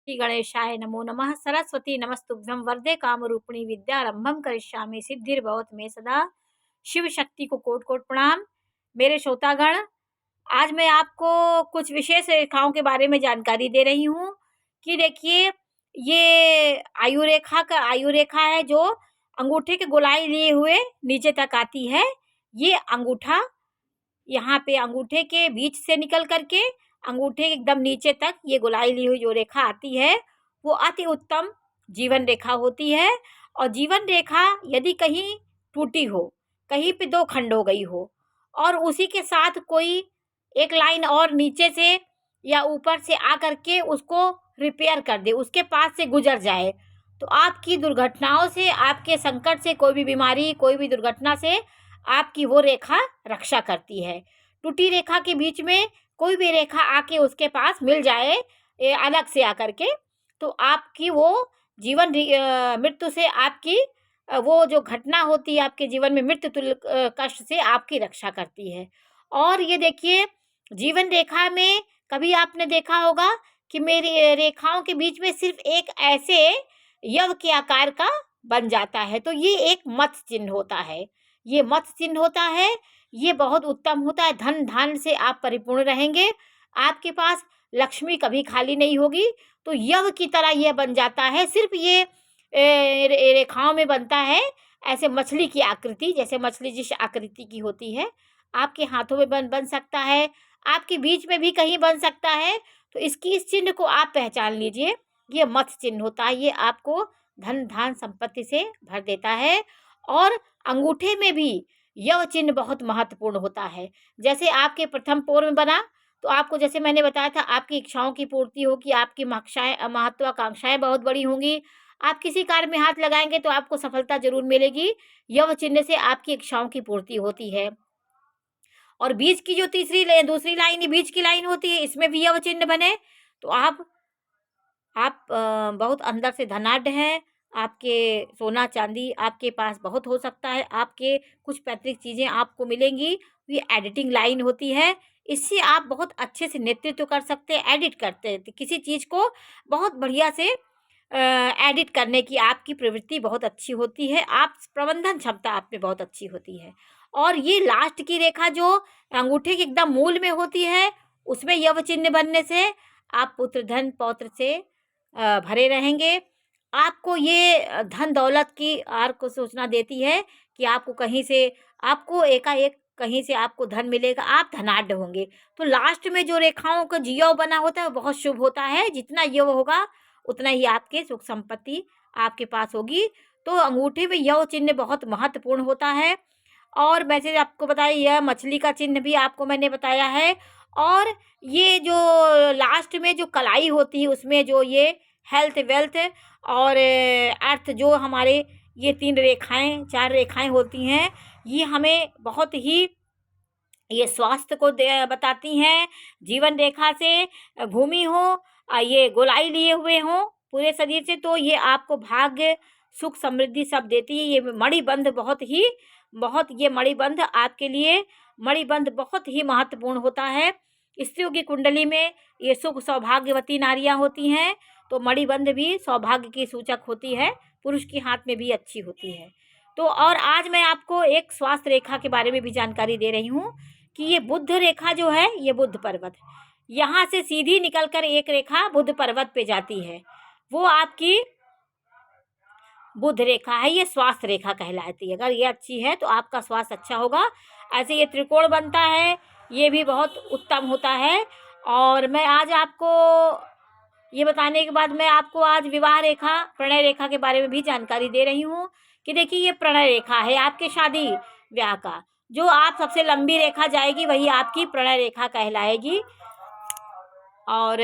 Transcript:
श्री गणेशाय नमो नमः। सरस्वती नमस्तुभ्यं वरदे कामरूपिणी विद्यारंभम करिष्यामि सिद्धिर्भवतु मे सदा। शिव शक्ति को कोटि कोटि प्रणाम। मेरे श्रोतागण, आज मैं आपको कुछ विशेष रेखाओं के बारे में जानकारी दे रही हूँ कि देखिए, ये आयु रेखा है जो अंगूठे के गोलाई लिए हुए नीचे तक आती है। ये अंगूठा यहाँ पे अंगूठे के बीच से निकल करके अंगूठे के एकदम नीचे तक ये गोलाई ली हुई जो रेखा आती है वो अति उत्तम जीवन रेखा होती है। और जीवन रेखा यदि कहीं टूटी हो, कहीं पे दो खंड हो गई हो और उसी के साथ कोई एक लाइन और नीचे से या ऊपर से आ करके उसको रिपेयर कर दे, उसके पास से गुजर जाए, तो आपकी दुर्घटनाओं से, आपके संकट से, कोई भी बीमारी, कोई भी दुर्घटना से आपकी वो रेखा रक्षा करती है। टूटी रेखा के बीच में कोई भी रेखा आके उसके पास मिल जाए अलग से आकर के, तो आपकी वो जीवन मृत्यु से, आपकी वो जो घटना होती है आपके जीवन में मृत्यु तुल्य कष्ट से आपकी रक्षा करती है। और ये देखिए, जीवन रेखा में कभी आपने देखा होगा कि मेरी रेखाओं के बीच में सिर्फ एक ऐसे यव के आकार का बन जाता है, तो ये एक मत्स्य चिन्ह होता है। ये मत्स्य चिन्ह होता है, ये बहुत उत्तम होता है। धन धान से आप परिपूर्ण रहेंगे, आपके पास लक्ष्मी कभी खाली नहीं होगी। तो यव की तरह यह बन जाता है, सिर्फ ये रेखाओं में बनता है। ऐसे मछली की आकृति, जैसे मछली जिस आकृति की होती है, आपके हाथों में बन सकता है, आपके बीच में भी कहीं बन सकता है। तो इस चिन्ह को आप पहचान लीजिए, ये मत्स्य चिन्ह होता है। ये आपको धन धान संपत्ति से भर देता है। और अंगूठे में भी यव चिन्ह बहुत महत्वपूर्ण होता है। जैसे आपके प्रथम पोर में बना, तो आपको, जैसे मैंने बताया था, आपकी इच्छाओं की पूर्ति होगी, आपकी महत्वाकांक्षाएं बहुत बड़ी होंगी। आप किसी कार्य में हाथ लगाएंगे तो आपको सफलता जरूर मिलेगी। यव चिन्ह से आपकी इच्छाओं की पूर्ति होती है। और बीच की जो दूसरी लाइन, बीच की लाइन होती है, इसमें भी यव चिन्ह बने तो आप बहुत अंदर से धनाढ्य हैं। आपके सोना चांदी आपके पास बहुत हो सकता है, आपके कुछ पैतृक चीज़ें आपको मिलेंगी। ये एडिटिंग लाइन होती है, इससे आप बहुत अच्छे से नेतृत्व कर सकते हैं। एडिट करते हैं किसी चीज़ को, बहुत बढ़िया से एडिट करने की आपकी प्रवृत्ति बहुत अच्छी होती है। आप प्रबंधन क्षमता आप में बहुत अच्छी होती है। और ये लास्ट की रेखा जो अंगूठे के एकदम मूल में होती है, उसमें यव चिन्ह बनने से आप पुत्र धन पौत्र से भरे रहेंगे। आपको ये धन दौलत की आर को सूचना देती है कि आपको कहीं से, आपको एकाएक कहीं से आपको धन मिलेगा, आप धनाढ्य होंगे। तो लास्ट में जो रेखाओं का यव बना होता है वो बहुत शुभ होता है। जितना यव होगा उतना ही आपके सुख संपत्ति आपके पास होगी। तो अंगूठे में यव चिन्ह बहुत महत्वपूर्ण होता है। और वैसे आपको बताया, यह मछली का चिन्ह भी आपको मैंने बताया है। और ये जो लास्ट में जो कलाई होती है, उसमें जो ये हेल्थ, वेल्थ और अर्थ, जो हमारे ये 3 रेखाएं 4 रेखाएं होती हैं, ये हमें बहुत ही ये स्वास्थ्य को बताती हैं। जीवन रेखा से भूमि हो, ये गोलाई लिए हुए हों पूरे शरीर से, तो ये आपको भाग्य, सुख, समृद्धि सब देती है। ये मणिबंध ये मणिबंध आपके लिए, मणिबंध बहुत ही महत्वपूर्ण होता है। स्त्रियों की कुंडली में ये शुभ सौभाग्यवती नारियां होती हैं, तो मणिबंध भी सौभाग्य की सूचक होती है। पुरुष के हाथ में भी अच्छी होती है। तो और आज मैं आपको एक स्वास्थ्य रेखा के बारे में भी जानकारी दे रही हूँ कि ये बुध रेखा जो है, ये बुध पर्वत, यहाँ से सीधी निकलकर एक रेखा बुध पर्वत पे जाती है, वो आपकी बुध रेखा है। ये स्वास्थ्य रेखा कहलाती है। अगर ये अच्छी है तो आपका स्वास्थ्य अच्छा होगा। ऐसे ये त्रिकोण बनता है, ये भी बहुत उत्तम होता है। और मैं आज आपको ये बताने के बाद मैं आपको आज विवाह रेखा, प्रणय रेखा के बारे में भी जानकारी दे रही हूँ कि देखिए, ये प्रणय रेखा है आपके शादी ब्याह का। जो आप सबसे लंबी रेखा जाएगी वही आपकी प्रणय रेखा कहलाएगी। और